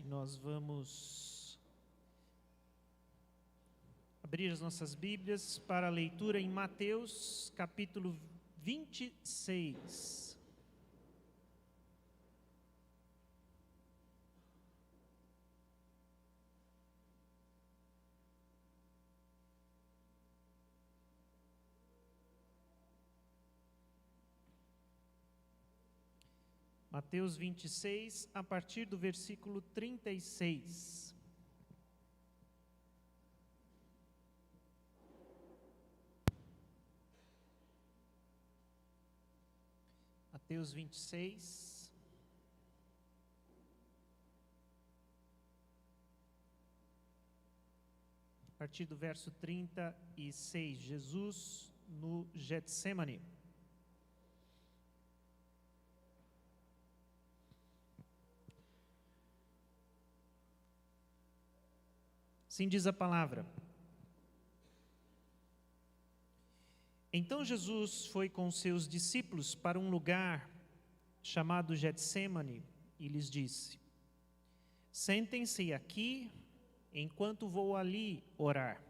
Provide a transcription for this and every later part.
Nós vamos abrir as nossas Bíblias para a leitura em Mateus, capítulo 26. Mateus 26, a partir do versículo 36. Mateus 26. A partir do verso 36. Jesus no Getsemane. Assim diz a palavra. Então Jesus foi com seus discípulos para um lugar chamado Getsemane e lhes disse: sentem-se aqui enquanto vou ali orar.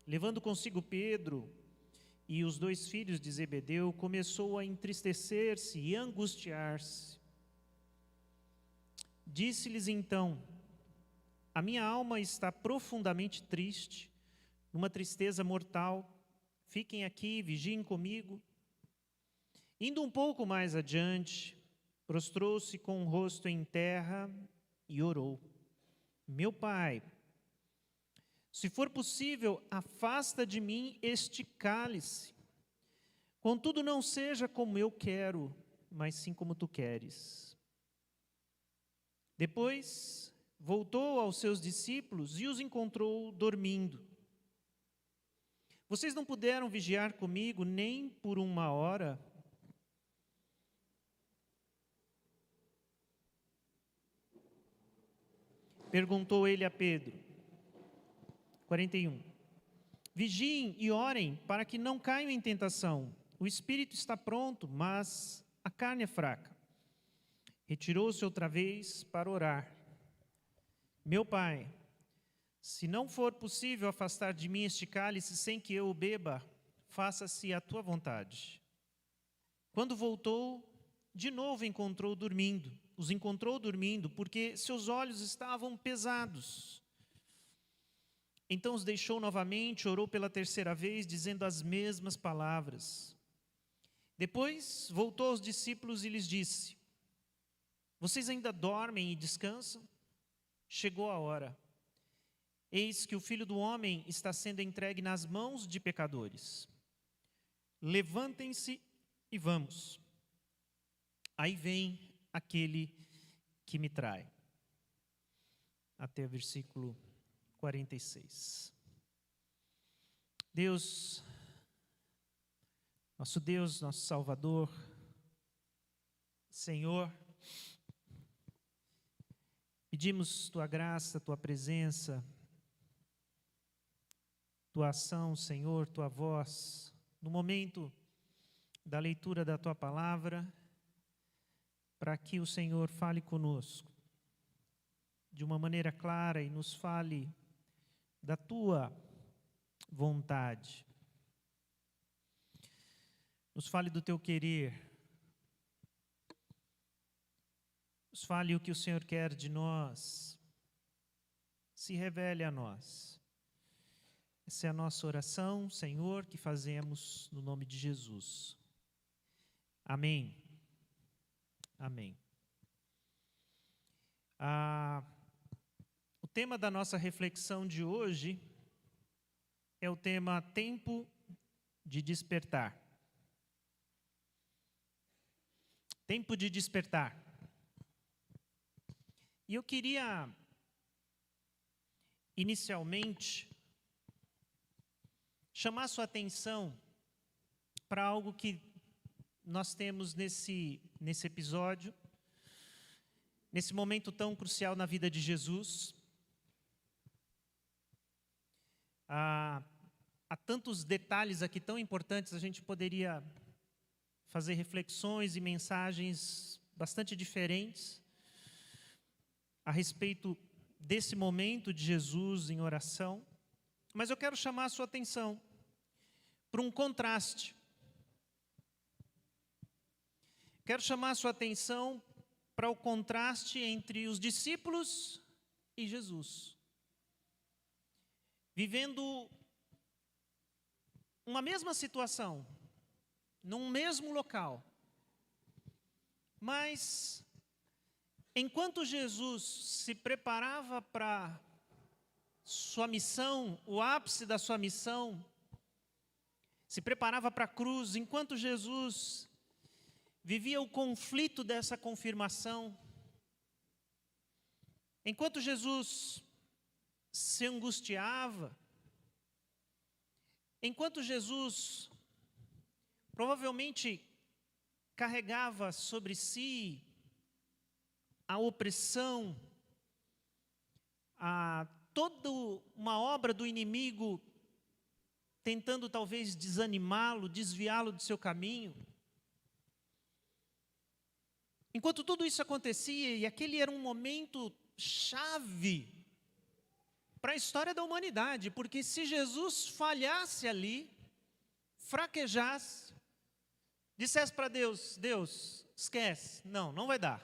Levando consigo Pedro e os dois filhos de Zebedeu, começou a entristecer-se e angustiar-se. Disse-lhes então: a minha alma está profundamente triste, numa tristeza mortal. Fiquem aqui, vigiem comigo. Indo um pouco mais adiante, prostrou-se com o rosto em terra e orou: meu Pai, se for possível, afasta de mim este cálice. Contudo, não seja como eu quero, mas sim como tu queres. Depois voltou aos seus discípulos e os encontrou dormindo. Vocês não puderam vigiar comigo nem por uma hora? Perguntou ele a Pedro. 41. Vigiem e orem para que não caiam em tentação. O espírito está pronto, mas a carne é fraca. Retirou-se outra vez para orar. Meu Pai, se não for possível afastar de mim este cálice sem que eu o beba, faça-se a tua vontade. Quando voltou, de novo os encontrou dormindo, porque seus olhos estavam pesados. Então os deixou novamente, orou pela terceira vez, dizendo as mesmas palavras. Depois voltou aos discípulos e lhes disse: vocês ainda dormem e descansam? Chegou a hora. Eis que o Filho do Homem está sendo entregue nas mãos de pecadores. Levantem-se e vamos. Aí vem aquele que me trai. Até o versículo 46. Deus, nosso Salvador, Senhor, pedimos Tua graça, Tua presença, Tua ação, Senhor, Tua voz, no momento da leitura da Tua palavra, para que o Senhor fale conosco de uma maneira clara e nos fale da Tua vontade. Nos fale do Teu querer. Nos fale o que o Senhor quer de nós. Se revele a nós. Essa é a nossa oração, Senhor, que fazemos no nome de Jesus. Amém. Amém. O tema da nossa reflexão de hoje é o tema Tempo de Despertar. Tempo de despertar. E eu queria, inicialmente, chamar sua atenção para algo que nós temos nesse episódio, nesse momento tão crucial na vida de Jesus. Há tantos detalhes aqui tão importantes, a gente poderia fazer reflexões e mensagens bastante diferentes. a respeito desse momento de Jesus em oração, mas eu quero chamar a sua atenção para um contraste. Quero chamar a sua atenção para o contraste entre os discípulos e Jesus, vivendo uma mesma situação, num mesmo local, mas enquanto Jesus se preparava para sua missão, o ápice da sua missão, se preparava para a cruz, enquanto Jesus vivia o conflito dessa confirmação, enquanto Jesus se angustiava, enquanto Jesus provavelmente carregava sobre si a opressão, toda uma obra do inimigo tentando talvez desanimá-lo, desviá-lo do seu caminho. Enquanto tudo isso acontecia, e aquele era um momento chave para a história da humanidade, porque se Jesus falhasse ali, fraquejasse, dissesse para Deus, Deus, esquece, não vai dar,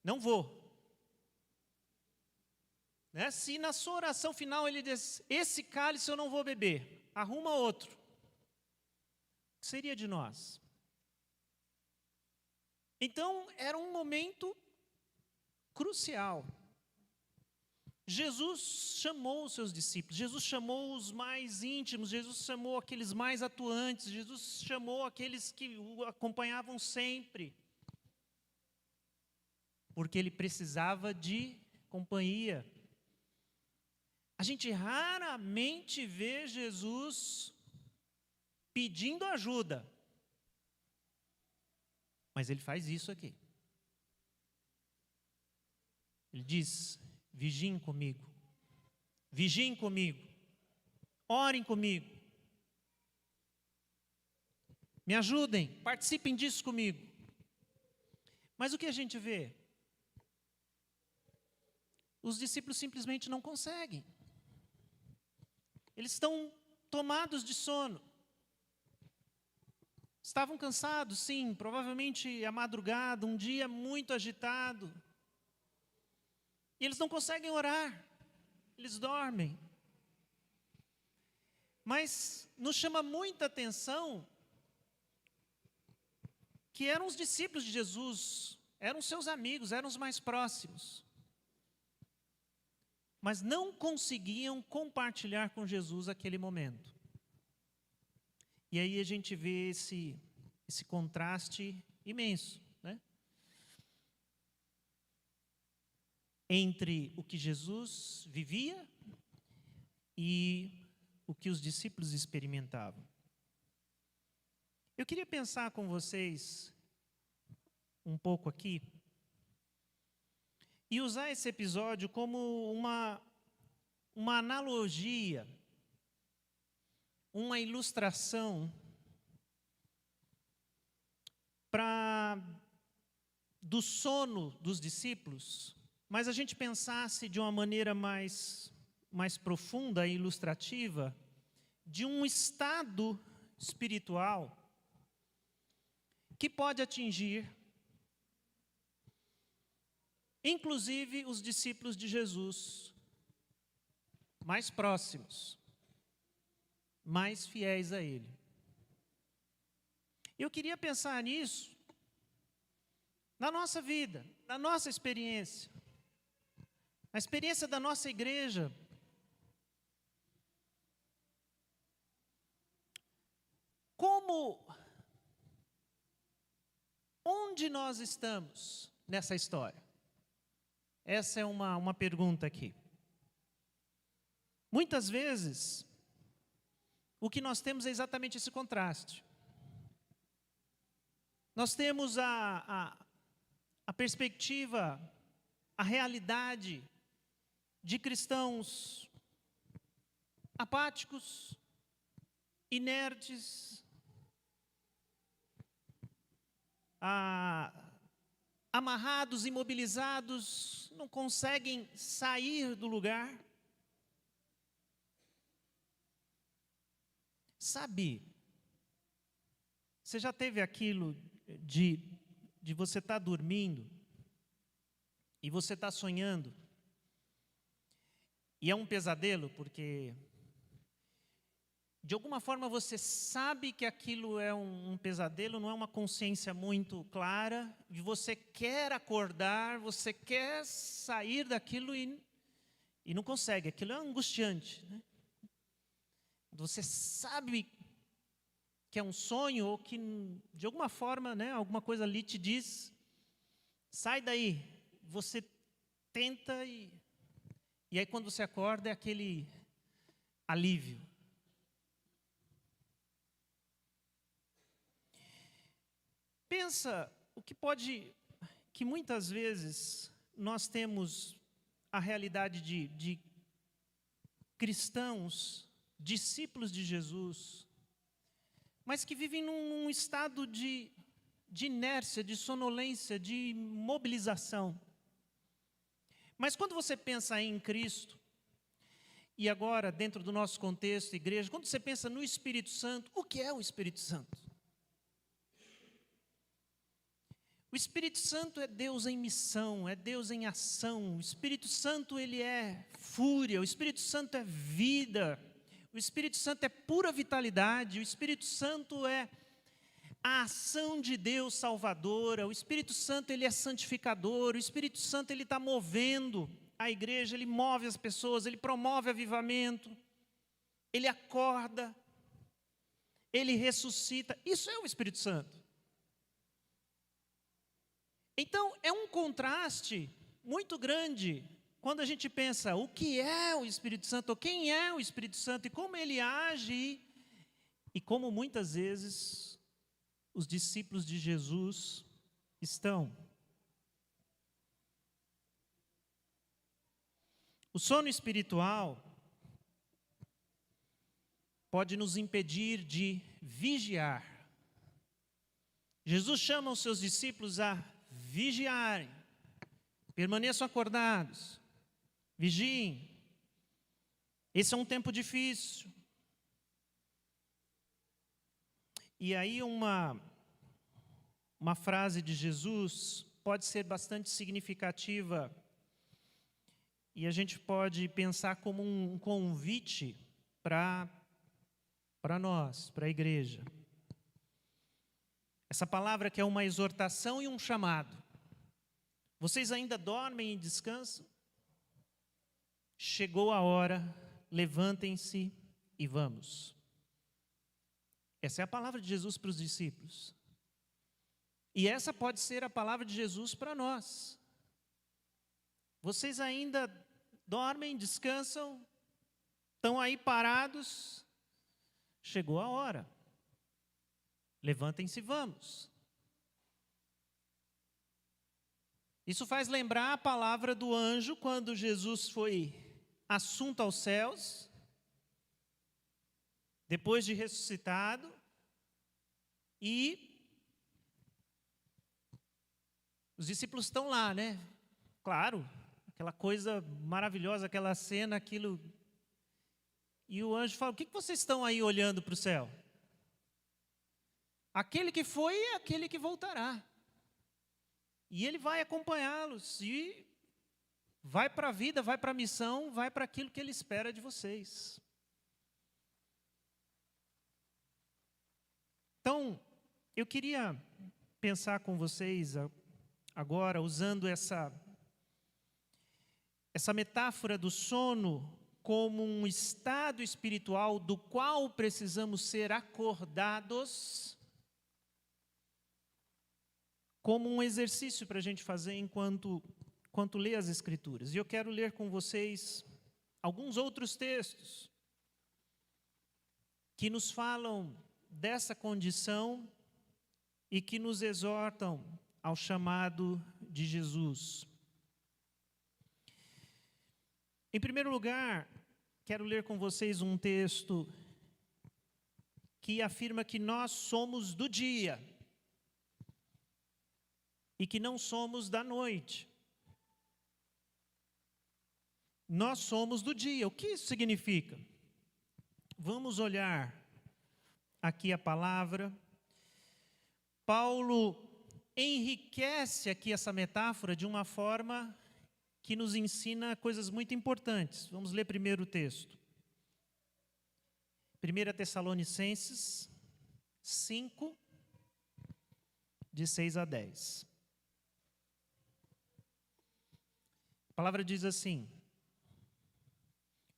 não vou. Né? Se na sua oração final ele diz, esse cálice eu não vou beber, arruma outro, o que seria de nós? Então, era um momento crucial. Jesus chamou os seus discípulos, Jesus chamou os mais íntimos, Jesus chamou aqueles mais atuantes, Jesus chamou aqueles que o acompanhavam sempre, porque ele precisava de companhia. A gente raramente vê Jesus pedindo ajuda, mas ele faz isso aqui. Ele diz, vigiem comigo, orem comigo, me ajudem, participem disso comigo. Mas o que a gente vê? Os discípulos simplesmente não conseguem. Eles estão tomados de sono. Estavam cansados, sim, provavelmente à madrugada, um dia muito agitado. E eles não conseguem orar, eles dormem. Mas nos chama muita atenção que eram os discípulos de Jesus, eram seus amigos, eram os mais próximos. Mas não conseguiam compartilhar com Jesus aquele momento. E aí a gente vê esse contraste imenso, né? Entre o que Jesus vivia e o que os discípulos experimentavam. Eu queria pensar com vocês um pouco aqui e usar esse episódio como uma analogia, uma ilustração do sono dos discípulos, mas a gente pensasse de uma maneira mais profunda e ilustrativa de um estado espiritual que pode atingir inclusive os discípulos de Jesus mais próximos, mais fiéis a Ele. Eu queria pensar nisso na nossa vida, na nossa experiência, na experiência da nossa igreja. Onde nós estamos nessa história? Essa é uma pergunta aqui. Muitas vezes, o que nós temos é exatamente esse contraste. Nós temos a perspectiva, a realidade de cristãos apáticos, inertes, amarrados, imobilizados, não conseguem sair do lugar. Sabe, você já teve aquilo de você estar dormindo e você está sonhando, e é um pesadelo, porque de alguma forma você sabe que aquilo é um pesadelo, não é uma consciência muito clara, e você quer acordar, você quer sair daquilo e não consegue, aquilo é angustiante, né? Você sabe que é um sonho, ou que de alguma forma, né, alguma coisa ali te diz, sai daí. Você tenta e aí quando você acorda é aquele alívio. Pensa que muitas vezes nós temos a realidade de cristãos, discípulos de Jesus, mas que vivem num estado de inércia, de sonolência, de mobilização. Mas quando você pensa em Cristo, e agora dentro do nosso contexto, igreja, quando você pensa no Espírito Santo, o que é o Espírito Santo? O Espírito Santo é Deus em missão, é Deus em ação. O Espírito Santo, ele é fúria, o Espírito Santo é vida, o Espírito Santo é pura vitalidade, o Espírito Santo é a ação de Deus salvadora, o Espírito Santo, ele é santificador, o Espírito Santo, ele está movendo a igreja, ele move as pessoas, ele promove avivamento, ele acorda, ele ressuscita. Isso é o Espírito Santo. Então, é um contraste muito grande quando a gente pensa o que é o Espírito Santo, ou quem é o Espírito Santo, e como ele age, e como muitas vezes os discípulos de Jesus estão. O sono espiritual pode nos impedir de vigiar. Jesus chama os seus discípulos a vigiarem, permaneçam acordados, vigiem. Esse é um tempo difícil. E aí uma frase de Jesus pode ser bastante significativa, e a gente pode pensar como um convite para nós, para a igreja. Essa palavra que é uma exortação e um chamado. Vocês ainda dormem e descansam? Chegou a hora, levantem-se e vamos. Essa é a palavra de Jesus para os discípulos. E essa pode ser a palavra de Jesus para nós. Vocês ainda dormem, descansam, estão aí parados? Chegou a hora. Levantem-se e vamos. Isso faz lembrar a palavra do anjo quando Jesus foi assunto aos céus, depois de ressuscitado, e os discípulos estão lá, né? Claro, aquela coisa maravilhosa, aquela cena, aquilo. E o anjo fala: o que vocês estão aí olhando para o céu? Aquele que foi é aquele que voltará. E ele vai acompanhá-los e vai para a vida, vai para a missão, vai para aquilo que ele espera de vocês. Então, eu queria pensar com vocês agora, usando essa metáfora do sono como um estado espiritual do qual precisamos ser acordados, como um exercício para a gente fazer enquanto lê as Escrituras. E eu quero ler com vocês alguns outros textos que nos falam dessa condição e que nos exortam ao chamado de Jesus. Em primeiro lugar, quero ler com vocês um texto que afirma que nós somos do dia e que não somos da noite. Nós somos do dia. O que isso significa? Vamos olhar aqui a palavra. Paulo enriquece aqui essa metáfora de uma forma que nos ensina coisas muito importantes. Vamos ler primeiro o texto. 1 Tessalonicenses 5, de 6 a 10. A palavra diz assim: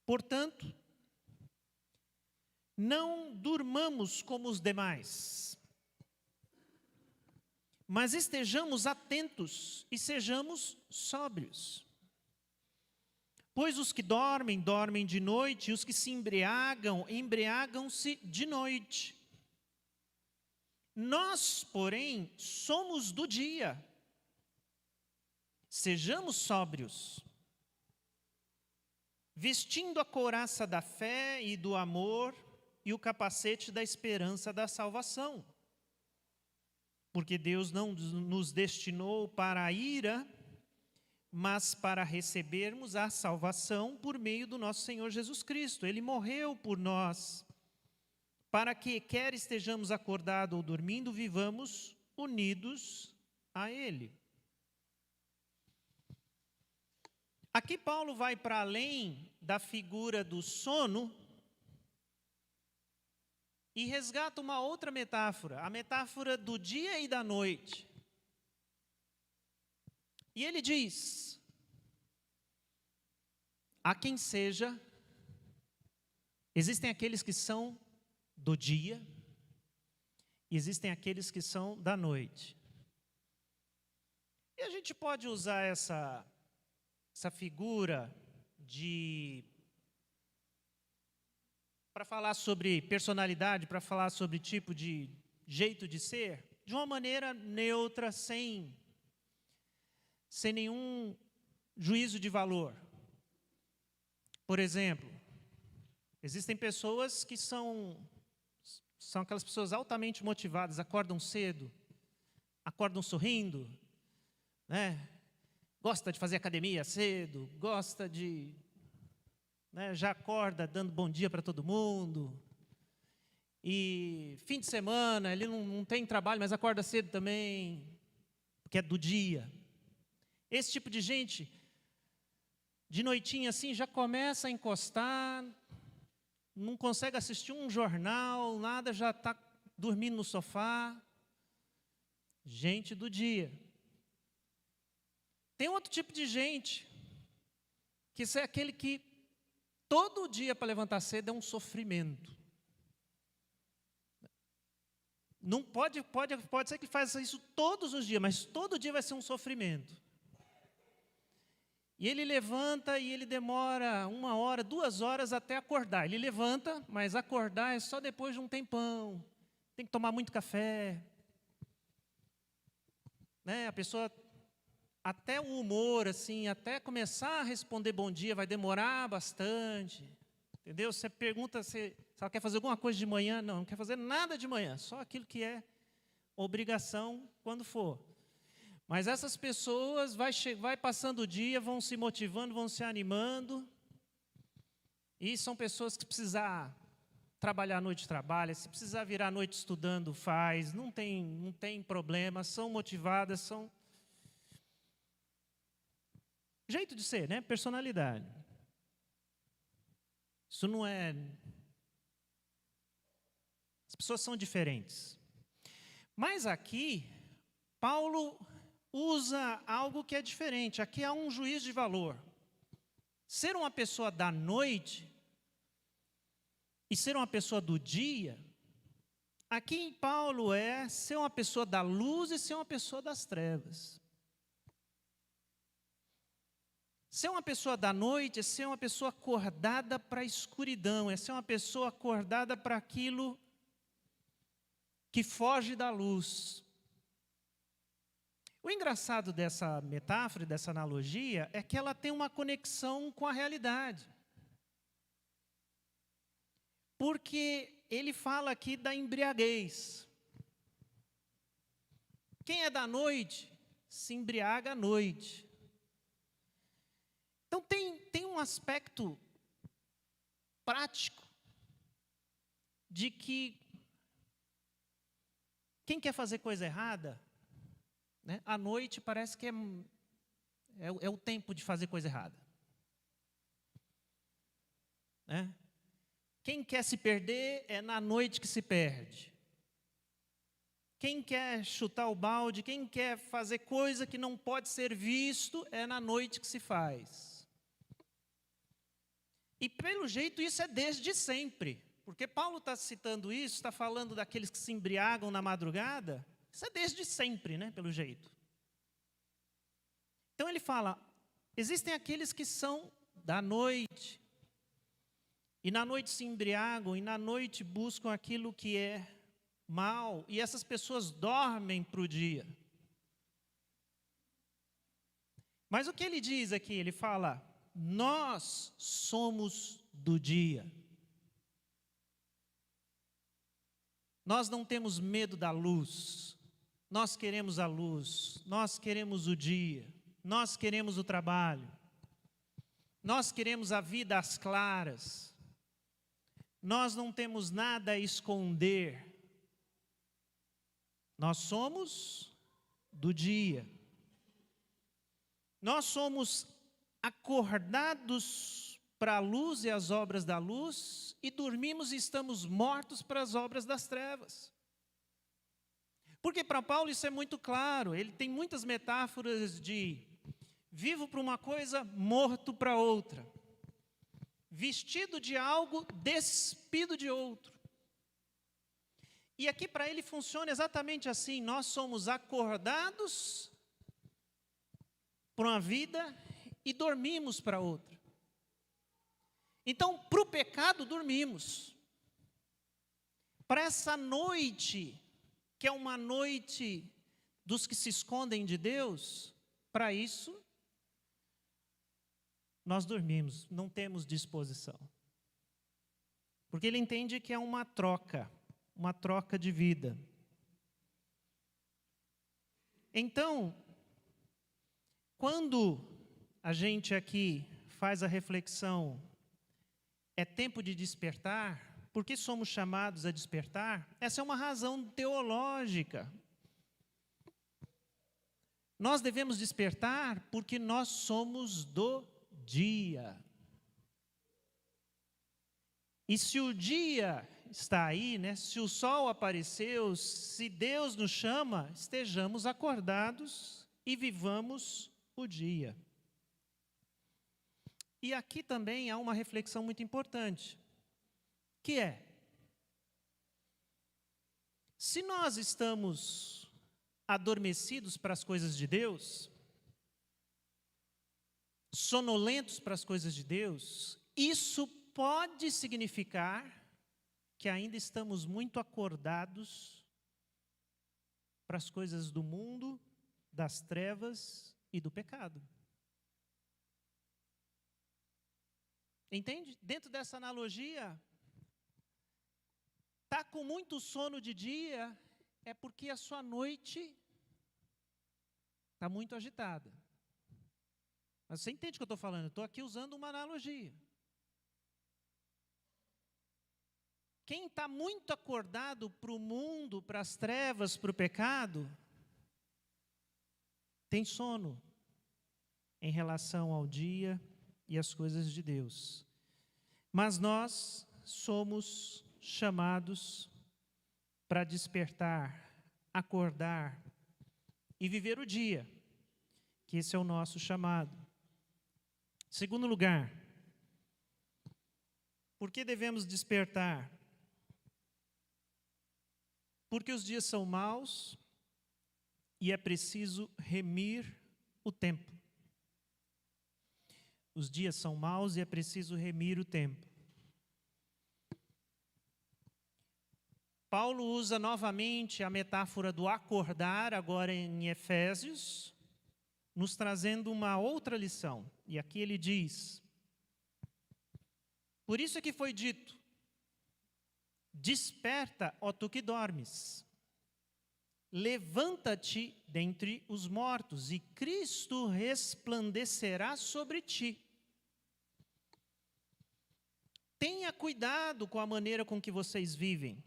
portanto, não durmamos como os demais, mas estejamos atentos e sejamos sóbrios. Pois os que dormem, dormem de noite, e os que se embriagam, embriagam-se de noite. Nós, porém, somos do dia. Sejamos sóbrios, vestindo a couraça da fé e do amor e o capacete da esperança da salvação. Porque Deus não nos destinou para a ira, mas para recebermos a salvação por meio do nosso Senhor Jesus Cristo. Ele morreu por nós, para que, quer estejamos acordados ou dormindo, vivamos unidos a Ele. Aqui Paulo vai para além da figura do sono e resgata uma outra metáfora, a metáfora do dia e da noite. E ele diz: há quem seja, existem aqueles que são do dia, e existem aqueles que são da noite. E a gente pode usar essa figura para falar sobre personalidade, para falar sobre tipo de jeito de ser, de uma maneira neutra, sem nenhum juízo de valor. Por exemplo, existem pessoas que são aquelas pessoas altamente motivadas, acordam cedo, acordam sorrindo, né? Gosta de fazer academia cedo, gosta de, né, já acorda dando bom dia para todo mundo. E fim de semana, ele não tem trabalho, mas acorda cedo também, porque é do dia. Esse tipo de gente, de noitinha assim, já começa a encostar, não consegue assistir um jornal, nada, já está dormindo no sofá. Gente do dia. Tem outro tipo de gente, que é aquele que todo dia para levantar cedo é um sofrimento. Não pode ser que faça isso todos os dias, mas todo dia vai ser um sofrimento. E ele levanta e ele demora 1 hora, 2 horas até acordar. Ele levanta, mas acordar é só depois de um tempão. Tem que tomar muito café. Né? A pessoa, até o humor, assim, até começar a responder bom dia, vai demorar bastante. Entendeu? Você pergunta se ela quer fazer alguma coisa de manhã. Não quer fazer nada de manhã, só aquilo que é obrigação quando for. Mas essas pessoas vai passando o dia, vão se motivando, vão se animando. E são pessoas que se precisar trabalhar à noite, trabalha. Se precisar virar à noite estudando, faz. Não tem problema, são motivadas, são... Jeito de ser, né? Personalidade. Isso não é... As pessoas são diferentes. Mas aqui, Paulo usa algo que é diferente. Aqui há um juízo de valor. Ser uma pessoa da noite e ser uma pessoa do dia, aqui em Paulo é ser uma pessoa da luz e ser uma pessoa das trevas. Ser uma pessoa da noite é ser uma pessoa acordada para a escuridão, é ser uma pessoa acordada para aquilo que foge da luz. O engraçado dessa metáfora, dessa analogia, é que ela tem uma conexão com a realidade. Porque ele fala aqui da embriaguez. Quem é da noite se embriaga à noite. Então tem um aspecto prático de que quem quer fazer coisa errada, né, à noite parece que é o tempo de fazer coisa errada. Né? Quem quer se perder é na noite que se perde. Quem quer chutar o balde, quem quer fazer coisa que não pode ser visto, é na noite que se faz. E pelo jeito isso é desde sempre. Porque Paulo está citando isso, está falando daqueles que se embriagam na madrugada. Isso é desde sempre, né, pelo jeito. Então ele fala, existem aqueles que são da noite. E na noite se embriagam, e na noite buscam aquilo que é mal. E essas pessoas dormem para o dia. Mas o que ele diz aqui? Ele fala, nós somos do dia. Nós não temos medo da luz. Nós queremos a luz. Nós queremos o dia. Nós queremos o trabalho. Nós queremos a vida às claras. Nós não temos nada a esconder. Nós somos do dia. Nós somos acordados para a luz e as obras da luz e dormimos e estamos mortos para as obras das trevas. Porque para Paulo isso é muito claro. Ele tem muitas metáforas de vivo para uma coisa, morto para outra. Vestido de algo, despido de outro. E aqui para ele funciona exatamente assim. Nós somos acordados para uma vida e dormimos para outra. Então, para o pecado, dormimos. Para essa noite, que é uma noite dos que se escondem de Deus, para isso, nós dormimos, não temos disposição. Porque ele entende que é uma troca de vida. Então, quando a gente aqui faz a reflexão, é tempo de despertar, por que somos chamados a despertar? Essa é uma razão teológica. Nós devemos despertar porque nós somos do dia. E se o dia está aí, né, se o sol apareceu, se Deus nos chama, estejamos acordados e vivamos o dia. E aqui também há uma reflexão muito importante, que é, se nós estamos adormecidos para as coisas de Deus, sonolentos para as coisas de Deus, isso pode significar que ainda estamos muito acordados para as coisas do mundo, das trevas e do pecado. Entende? Dentro dessa analogia, está com muito sono de dia, é porque a sua noite está muito agitada. Mas você entende o que eu estou falando? Eu estou aqui usando uma analogia. Quem está muito acordado para o mundo, para as trevas, para o pecado, tem sono em relação ao dia e às coisas de Deus. Mas nós somos chamados para despertar, acordar e viver o dia, que esse é o nosso chamado. Segundo lugar, por que devemos despertar? Porque os dias são maus e é preciso remir o tempo. Os dias são maus e é preciso remir o tempo. Paulo usa novamente a metáfora do acordar, agora em Efésios, nos trazendo uma outra lição. E aqui ele diz, por isso é que foi dito, desperta, ó tu que dormes, levanta-te dentre os mortos, e Cristo resplandecerá sobre ti. Tenha cuidado com a maneira com que vocês vivem.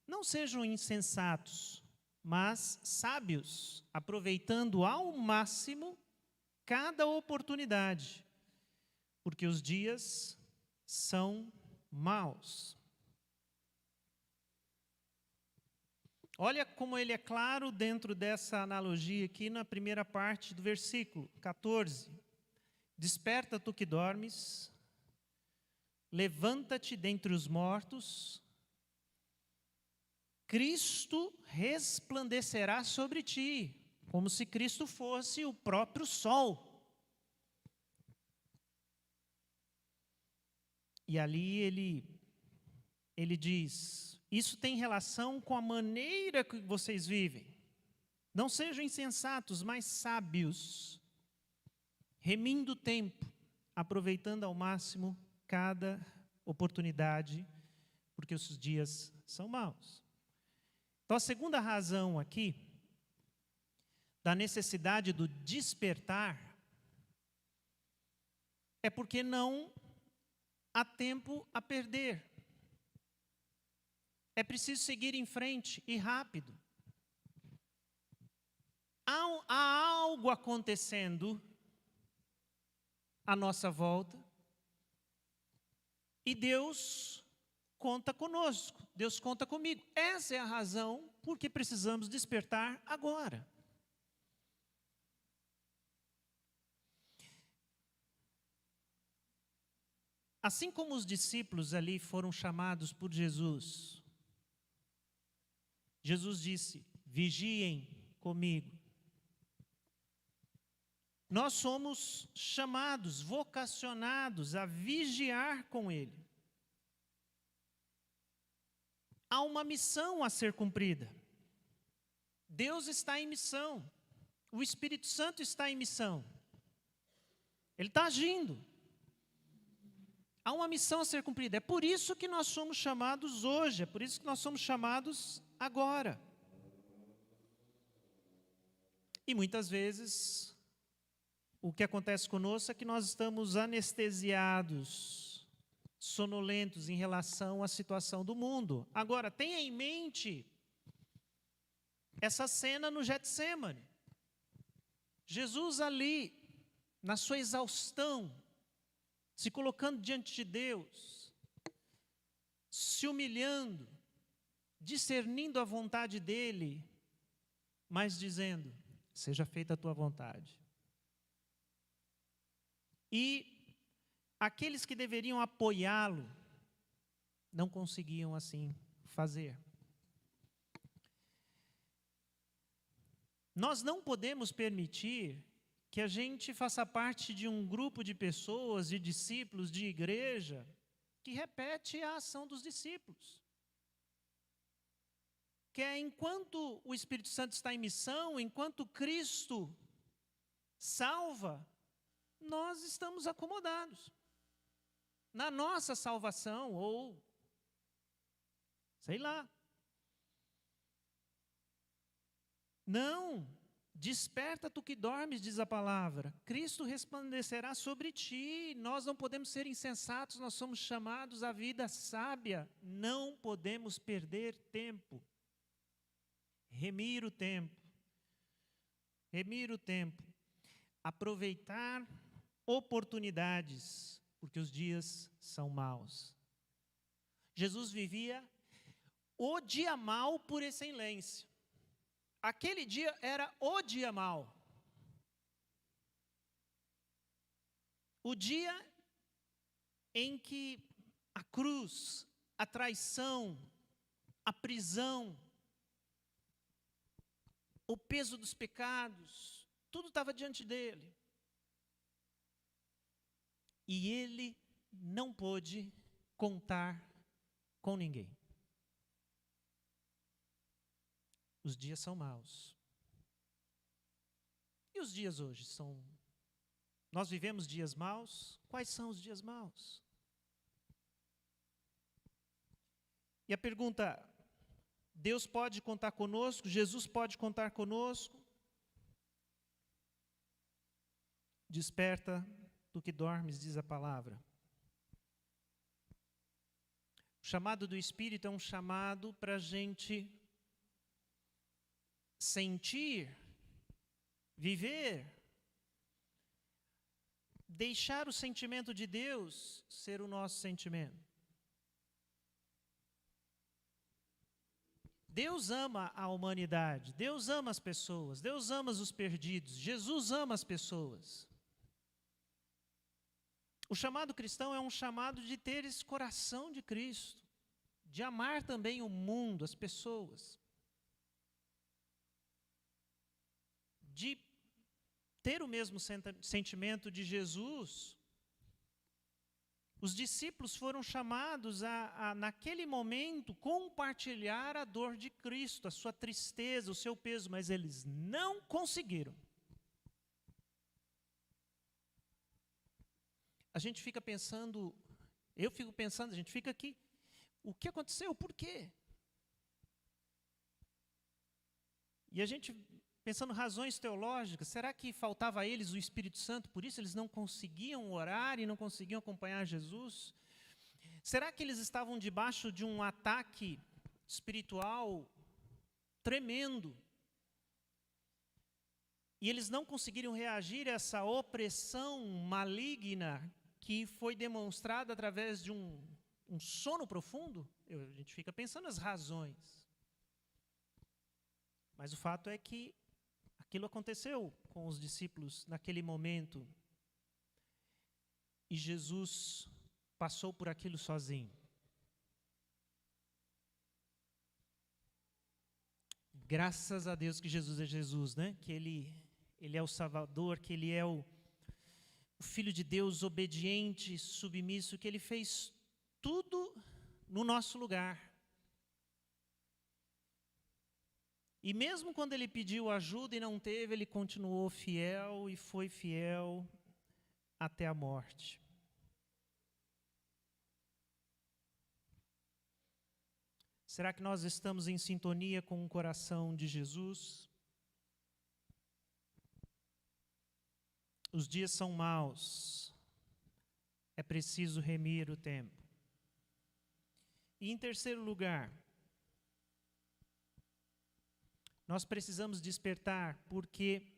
Não sejam insensatos, mas sábios, aproveitando ao máximo cada oportunidade, porque os dias são maus. Olha como ele é claro dentro dessa analogia aqui na primeira parte do versículo 14. Desperta tu que dormes, levanta-te dentre os mortos, Cristo resplandecerá sobre ti, como se Cristo fosse o próprio sol. E ali ele diz, isso tem relação com a maneira que vocês vivem. Não sejam insensatos, mas sábios, remindo o tempo, aproveitando ao máximo cada oportunidade, porque os dias são maus. Então, a segunda razão aqui, da necessidade do despertar, é porque não há tempo a perder. É preciso seguir em frente e rápido. Há algo acontecendo à nossa volta e Deus conta conosco, Deus conta comigo. Essa é a razão por que precisamos despertar agora. Assim como os discípulos ali foram chamados por Jesus, Jesus disse, vigiem comigo. Nós somos chamados, vocacionados a vigiar com Ele. Há uma missão a ser cumprida. Deus está em missão. O Espírito Santo está em missão. Ele está agindo. Há uma missão a ser cumprida. É por isso que nós somos chamados hoje. É por isso que nós somos chamados agora. E muitas vezes, o que acontece conosco é que nós estamos anestesiados, sonolentos em relação à situação do mundo. Agora, tenha em mente essa cena no Getsêmani. Jesus ali, na sua exaustão, se colocando diante de Deus, se humilhando, discernindo a vontade dEle, mas dizendo, seja feita a tua vontade. E aqueles que deveriam apoiá-lo, não conseguiam assim fazer. Nós não podemos permitir que a gente faça parte de um grupo de pessoas, de discípulos, de igreja, que repete a ação dos discípulos. Que é enquanto o Espírito Santo está em missão, enquanto Cristo salva, nós estamos acomodados na nossa salvação, ou sei lá. Não, desperta tu que dormes, diz a palavra. Cristo resplandecerá sobre ti. Nós não podemos ser insensatos, nós somos chamados à vida sábia. Não podemos perder tempo. Remir o tempo. Remir o tempo. Aproveitar oportunidades, porque os dias são maus. Jesus vivia o dia mau por excelência. Aquele dia era o dia mau. O dia em que a cruz, a traição, a prisão, o peso dos pecados, tudo estava diante dele. E ele não pôde contar com ninguém. Os dias são maus. E os dias hoje são... Nós vivemos dias maus? Quais são os dias maus? E a pergunta, Deus pode contar conosco, Jesus pode contar conosco. Desperta do que dormes, diz a palavra. O chamado do Espírito é um chamado para a gente sentir, viver, deixar o sentimento de Deus ser o nosso sentimento. Deus ama a humanidade, Deus ama as pessoas, Deus ama os perdidos, Jesus ama as pessoas. O chamado cristão é um chamado de ter esse coração de Cristo, de amar também o mundo, as pessoas, de ter o mesmo sentimento de Jesus. Os discípulos foram chamados a, naquele momento, compartilhar a dor de Cristo, a sua tristeza, o seu peso, mas eles não conseguiram. A gente fica pensando, eu fico pensando, a gente fica aqui, o que aconteceu, por quê? E a gente pensando razões teológicas, será que faltava a eles o Espírito Santo, por isso eles não conseguiam orar e não conseguiam acompanhar Jesus? Será que eles estavam debaixo de um ataque espiritual tremendo? E eles não conseguiram reagir a essa opressão maligna que foi demonstrada através de um sono profundo? A gente fica pensando as razões. Mas o fato é que aquilo aconteceu com os discípulos naquele momento. E Jesus passou por aquilo sozinho. Graças a Deus que Jesus é Jesus, né? Que Ele é o Salvador, que Ele é o Filho de Deus obediente, submisso, que Ele fez tudo no nosso lugar. E mesmo quando Ele pediu ajuda e não teve, Ele continuou fiel e foi fiel até a morte. Será que nós estamos em sintonia com o coração de Jesus? Os dias são maus, é preciso remir o tempo. E em terceiro lugar, nós precisamos despertar porque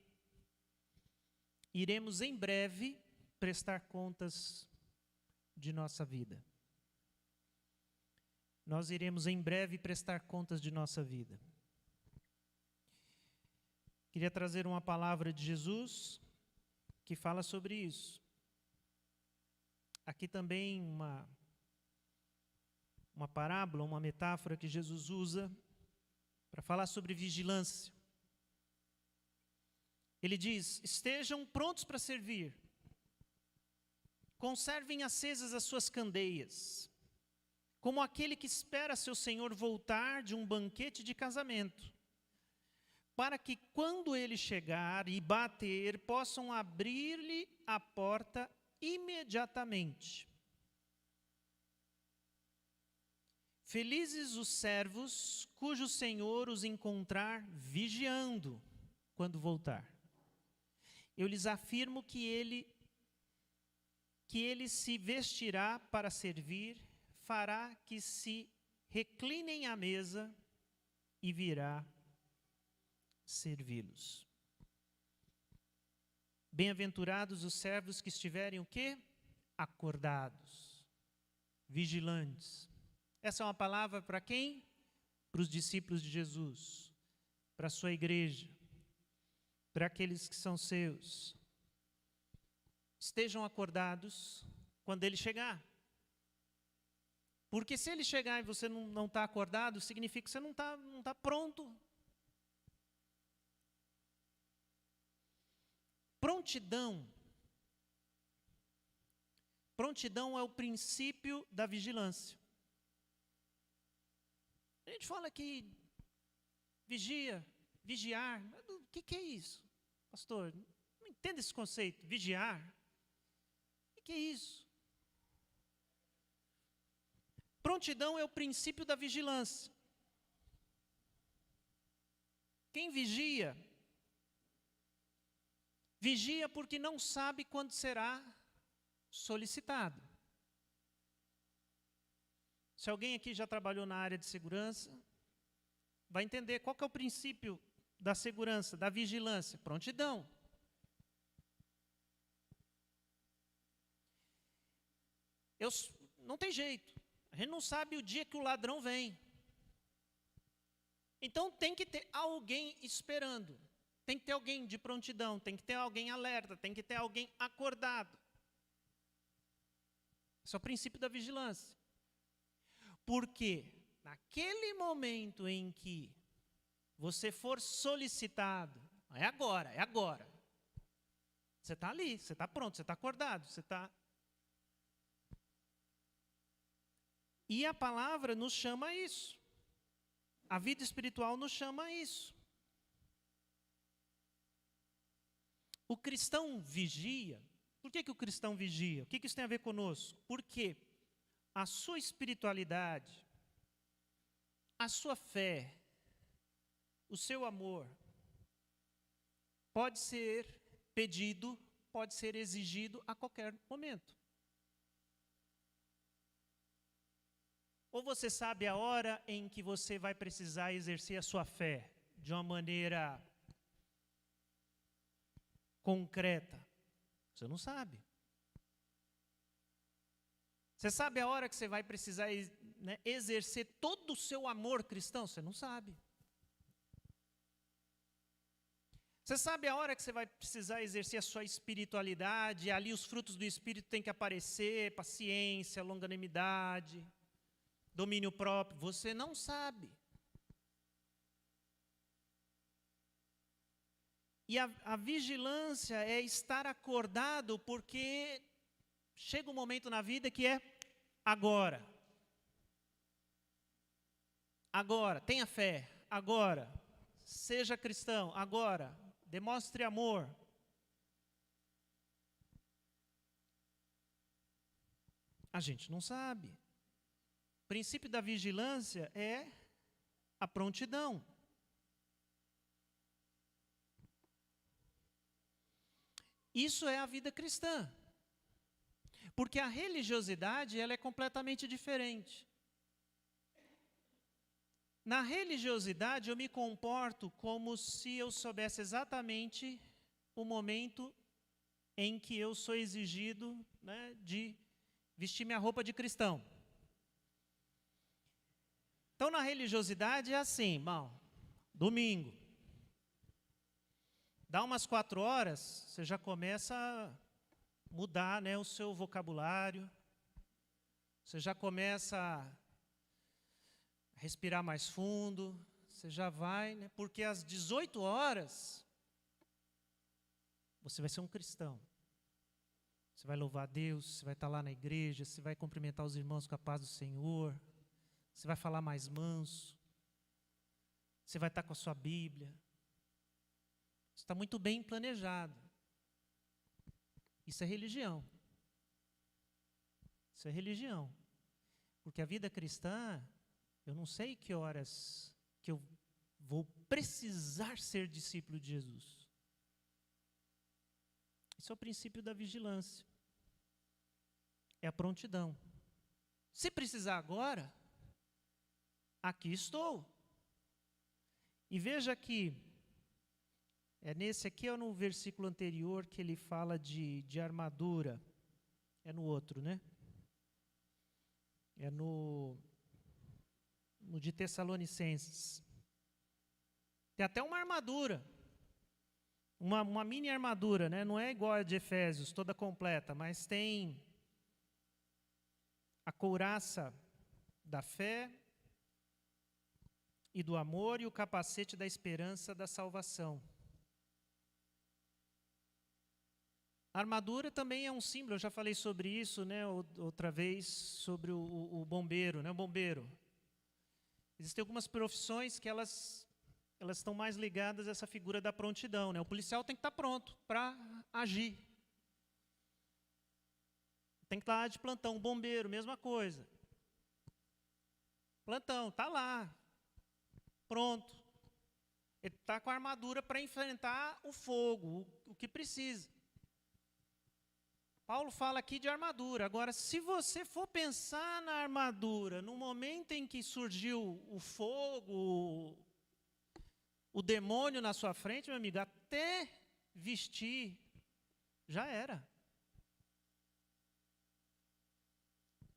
iremos em breve prestar contas de nossa vida. Nós iremos em breve prestar contas de nossa vida. Queria trazer uma palavra de Jesus que fala sobre isso. Aqui também uma parábola, uma metáfora que Jesus usa para falar sobre vigilância. Ele diz: estejam prontos para servir, conservem acesas as suas candeias, como aquele que espera seu senhor voltar de um banquete de casamento, para que quando ele chegar e bater, possam abrir-lhe a porta imediatamente. Felizes os servos cujo senhor os encontrar vigiando quando voltar. Eu lhes afirmo que ele se vestirá para servir, fará que se reclinem à mesa e virá servi-los. Bem-aventurados os servos que estiverem o quê? Acordados, vigilantes. Essa é uma palavra para quem? Para os discípulos de Jesus, para a sua igreja, para aqueles que são seus. Estejam acordados quando ele chegar. Porque se ele chegar e você não está acordado, significa que você não está pronto. Prontidão. Prontidão é o princípio da vigilância. A gente fala que vigiar. O que é isso? Pastor, não entendo esse conceito, vigiar. O que é isso? Prontidão é o princípio da vigilância. Quem vigia, vigia porque não sabe quando será solicitado. Se alguém aqui já trabalhou na área de segurança, vai entender qual que é o princípio da segurança, da vigilância, prontidão. Não tem jeito, a gente não sabe o dia que o ladrão vem. Então tem que ter alguém esperando, tem que ter alguém de prontidão, tem que ter alguém alerta, tem que ter alguém acordado. Esse é o princípio da vigilância. Porque naquele momento em que você for solicitado, é agora, é agora. Você está ali, você está pronto, você está acordado, você está... E a palavra nos chama a isso. A vida espiritual nos chama a isso. O cristão vigia. Por que o cristão vigia? O que isso tem a ver conosco? Porque a sua espiritualidade, a sua fé, o seu amor, pode ser pedido, pode ser exigido a qualquer momento. Ou você sabe a hora em que você vai precisar exercer a sua fé de uma maneira concreta? Você não sabe. Você sabe a hora que você vai precisar, né, exercer todo o seu amor cristão? Você não sabe. Você sabe a hora que você vai precisar exercer a sua espiritualidade, e ali os frutos do Espírito têm que aparecer, paciência, longanimidade, domínio próprio? Você não sabe. E a vigilância é estar acordado, porque chega um momento na vida que é agora. Agora, tenha fé, agora. Seja cristão, agora. Demonstre amor. A gente não sabe. O princípio da vigilância é a prontidão. Isso é a vida cristã. Porque a religiosidade, ela é completamente diferente. Na religiosidade, eu me comporto como se eu soubesse exatamente o momento em que eu sou exigido, né, de vestir minha roupa de cristão. Então, na religiosidade é assim, irmão, domingo. Dá umas 4 horas, você já começa a mudar, né, o seu vocabulário. Você já começa a respirar mais fundo. Você já vai, né, porque às 18 horas, você vai ser um cristão. Você vai louvar a Deus, você vai estar lá na igreja, você vai cumprimentar os irmãos com a paz do Senhor. Você vai falar mais manso. Você vai estar com a sua Bíblia. Está muito bem planejado. Isso é religião. Isso é religião. Porque a vida cristã, eu não sei que horas que eu vou precisar ser discípulo de Jesus. Isso é o princípio da vigilância. É a prontidão. Se precisar agora, aqui estou. E veja que é nesse aqui ou no versículo anterior que ele fala de armadura. É no outro, né? É no de Tessalonicenses. Tem até uma armadura. Uma mini armadura, né? Não é igual a de Efésios, toda completa, mas tem a couraça da fé e do amor e o capacete da esperança da salvação. A armadura também é um símbolo, eu já falei sobre isso, né, outra vez, sobre o bombeiro, né, o bombeiro. Existem algumas profissões que elas estão mais ligadas a essa figura da prontidão, né? O policial tem que estar pronto para agir. Tem que estar de plantão. O bombeiro, mesma coisa. Plantão, está lá, pronto. Ele está com a armadura para enfrentar o fogo, o que precisa. Paulo fala aqui de armadura. Agora, se você for pensar na armadura, no momento em que surgiu o fogo, o demônio na sua frente, meu amigo, até vestir, já era.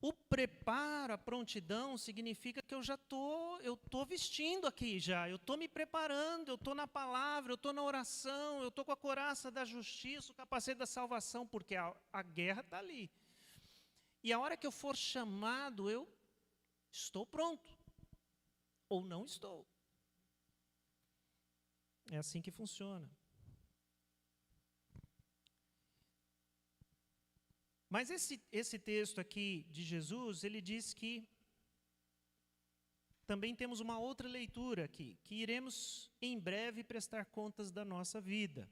O preparo, a prontidão, significa que eu estou vestindo aqui já, eu estou me preparando, eu estou na palavra, eu estou na oração, eu estou com a couraça da justiça, o capacete da salvação, porque a guerra está ali. E a hora que eu for chamado, eu estou pronto, ou não estou. É assim que funciona. Mas esse texto aqui de Jesus, ele diz que também temos uma outra leitura aqui, que iremos em breve prestar contas da nossa vida.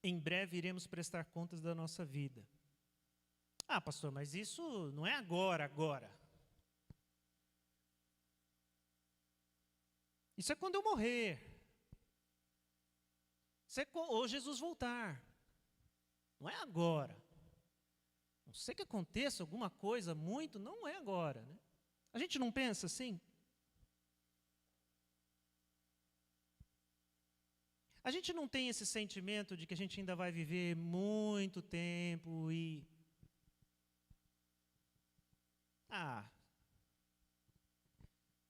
Em breve iremos prestar contas da nossa vida. Ah, pastor, mas isso não é agora. Isso é quando eu morrer. Ou Jesus voltar. Não é agora. Não sei que aconteça alguma coisa muito, não é agora. Né? A gente não pensa assim? A gente não tem esse sentimento de que a gente ainda vai viver muito tempo e...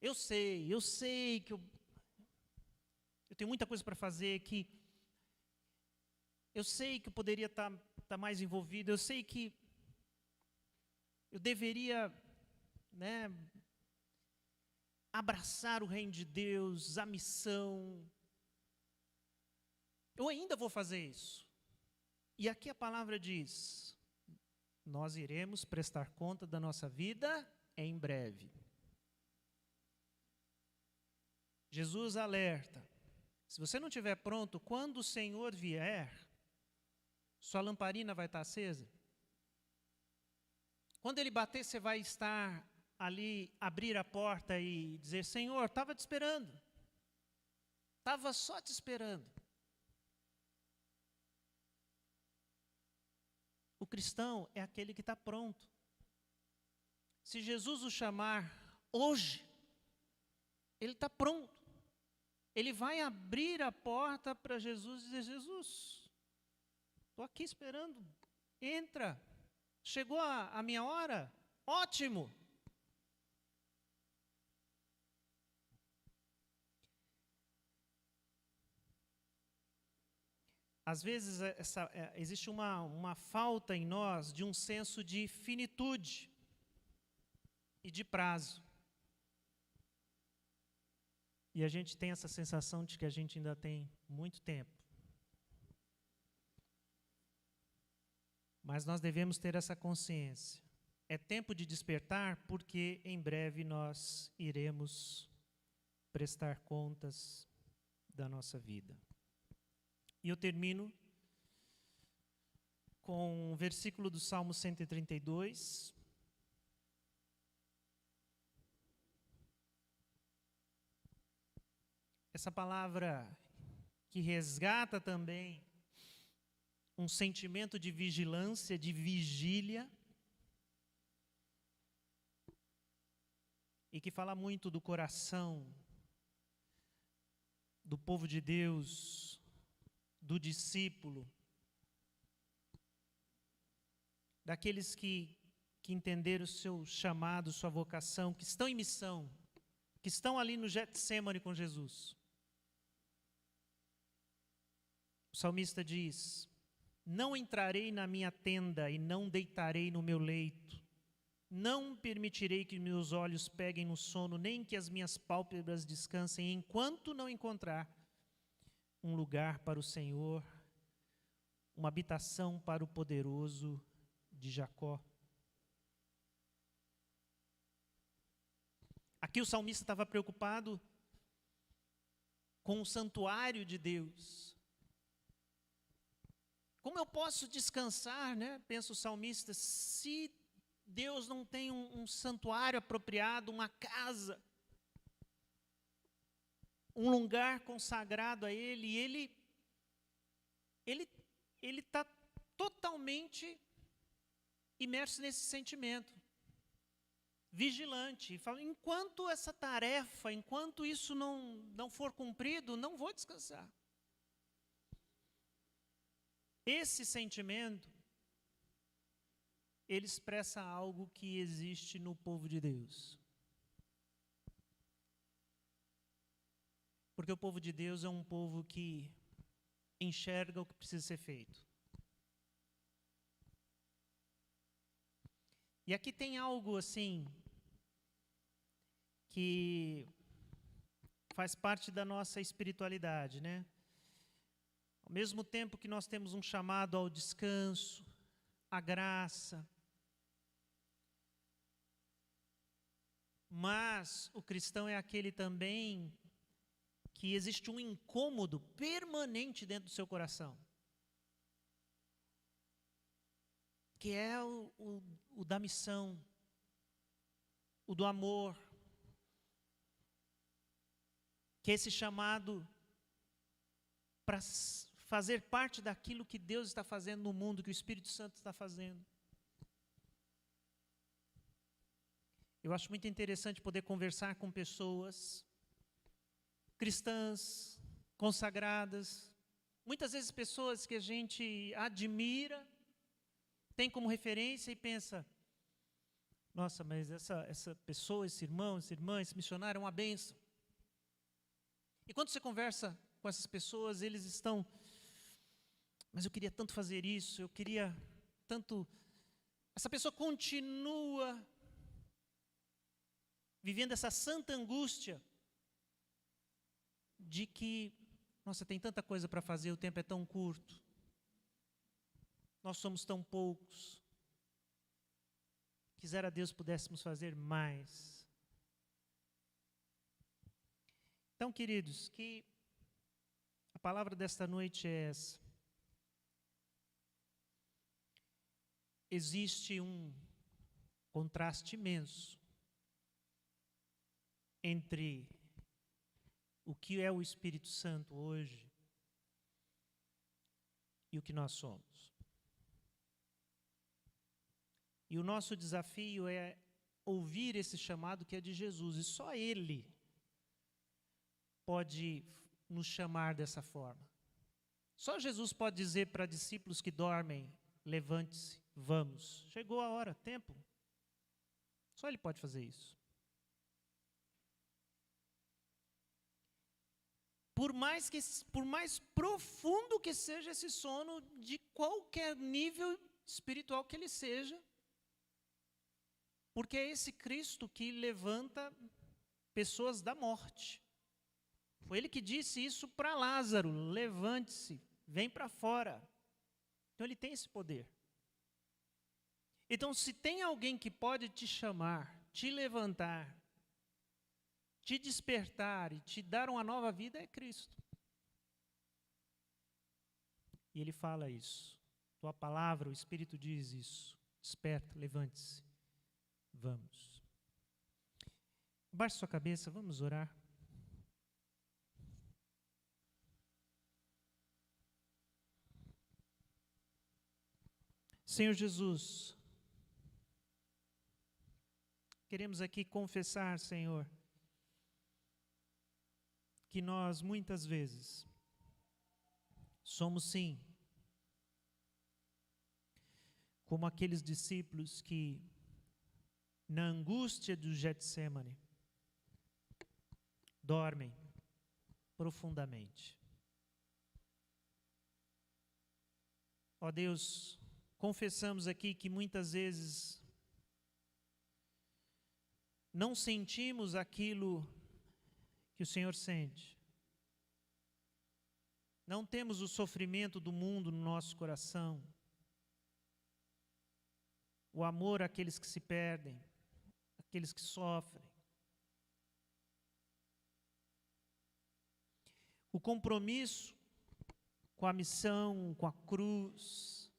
eu sei que eu tenho muita coisa para fazer, que eu sei que eu poderia estar mais envolvido, eu sei que eu deveria, né, abraçar o reino de Deus, a missão. Eu ainda vou fazer isso. E aqui a palavra diz, nós iremos prestar conta da nossa vida em breve. Jesus alerta, se você não estiver pronto, quando o Senhor vier, sua lamparina vai estar acesa? Quando Ele bater, você vai estar ali, abrir a porta e dizer, Senhor, estava te esperando. Estava só te esperando. O cristão é aquele que está pronto. Se Jesus o chamar hoje, ele está pronto. Ele vai abrir a porta para Jesus e dizer, Jesus, estou aqui esperando, entra, chegou a minha hora, ótimo. Às vezes existe uma falta em nós de um senso de finitude e de prazo. E a gente tem essa sensação de que a gente ainda tem muito tempo. Mas nós devemos ter essa consciência. É tempo de despertar, porque em breve nós iremos prestar contas da nossa vida. E eu termino com um versículo do Salmo 132. Essa palavra que resgata também um sentimento de vigilância, de vigília, e que fala muito do coração do povo de Deus, do discípulo, daqueles que entenderam o seu chamado, sua vocação, que estão em missão, que estão ali no Getsêmani com Jesus. O salmista diz, não entrarei na minha tenda e não deitarei no meu leito. Não permitirei que meus olhos peguem no sono, nem que as minhas pálpebras descansem, enquanto não encontrar um lugar para o Senhor, uma habitação para o poderoso de Jacó. Aqui o salmista estava preocupado com o santuário de Deus. Como eu posso descansar, né? Pensa o salmista, se Deus não tem um santuário apropriado, uma casa, um lugar consagrado a Ele, e ele está totalmente imerso nesse sentimento, vigilante, fala, enquanto essa tarefa, enquanto isso não for cumprido, não vou descansar. Esse sentimento, ele expressa algo que existe no povo de Deus. Porque o povo de Deus é um povo que enxerga o que precisa ser feito. E aqui tem algo assim, que faz parte da nossa espiritualidade, né? Ao mesmo tempo que nós temos um chamado ao descanso, à graça, mas o cristão é aquele também que existe um incômodo permanente dentro do seu coração, que é o da missão, o do amor, que é esse chamado para fazer parte daquilo que Deus está fazendo no mundo, que o Espírito Santo está fazendo. Eu acho muito interessante poder conversar com pessoas cristãs, consagradas, muitas vezes pessoas que a gente admira, tem como referência e pensa, nossa, mas essa pessoa, esse irmão, essa irmã, esse missionário é uma bênção. E quando você conversa com essas pessoas, eles estão, mas eu queria tanto fazer isso, eu queria tanto... Essa pessoa continua vivendo essa santa angústia de que, nossa, tem tanta coisa para fazer, o tempo é tão curto, nós somos tão poucos, quisera Deus pudéssemos fazer mais. Então, queridos, que a palavra desta noite é essa. Existe um contraste imenso entre o que é o Espírito Santo hoje e o que nós somos. E o nosso desafio é ouvir esse chamado que é de Jesus, e só Ele pode nos chamar dessa forma. Só Jesus pode dizer para discípulos que dormem, levante-se, vamos. Chegou a hora, tempo. Só Ele pode fazer isso. Por mais profundo que seja esse sono, de qualquer nível espiritual que ele seja, porque é esse Cristo que levanta pessoas da morte. Foi Ele que disse isso para Lázaro, levante-se, vem para fora. Então Ele tem esse poder. Então, se tem alguém que pode te chamar, te levantar, te despertar e te dar uma nova vida, é Cristo. E Ele fala isso. Tua palavra, o Espírito diz isso. Desperta, levante-se. Vamos. Baixe sua cabeça, vamos orar. Senhor Jesus, queremos aqui confessar, Senhor, que nós muitas vezes somos sim como aqueles discípulos que na angústia do Getsêmani dormem profundamente. Ó Deus, confessamos aqui que muitas vezes não sentimos aquilo que o Senhor sente. Não temos o sofrimento do mundo no nosso coração, o amor àqueles que se perdem, aqueles que sofrem. O compromisso com a missão, com a cruz,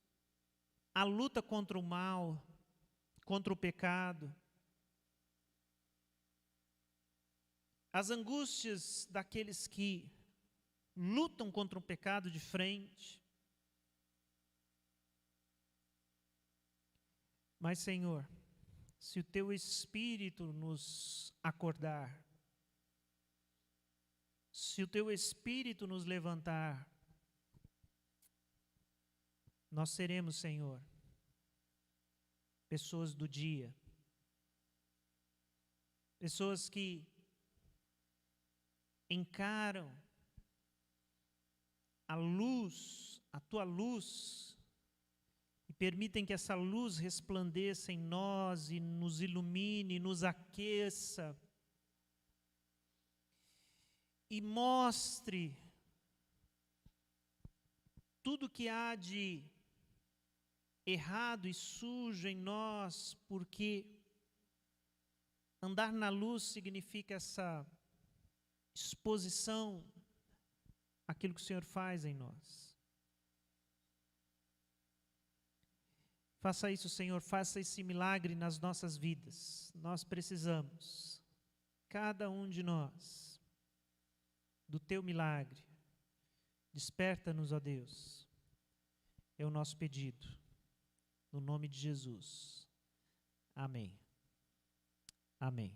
a luta contra o mal, contra o pecado, as angústias daqueles que lutam contra o pecado de frente. Mas, Senhor, se o Teu Espírito nos acordar, se o Teu Espírito nos levantar, nós seremos, Senhor, pessoas do dia, pessoas que encaram a luz, a Tua luz, e permitem que essa luz resplandeça em nós e nos ilumine, nos aqueça, e mostre tudo que há de errado e sujo em nós, porque andar na luz significa essa exposição àquilo que o Senhor faz em nós. Faça isso, Senhor, faça esse milagre nas nossas vidas. Nós precisamos, cada um de nós, do Teu milagre. Desperta-nos, ó Deus. É o nosso pedido. No nome de Jesus. Amém. Amém.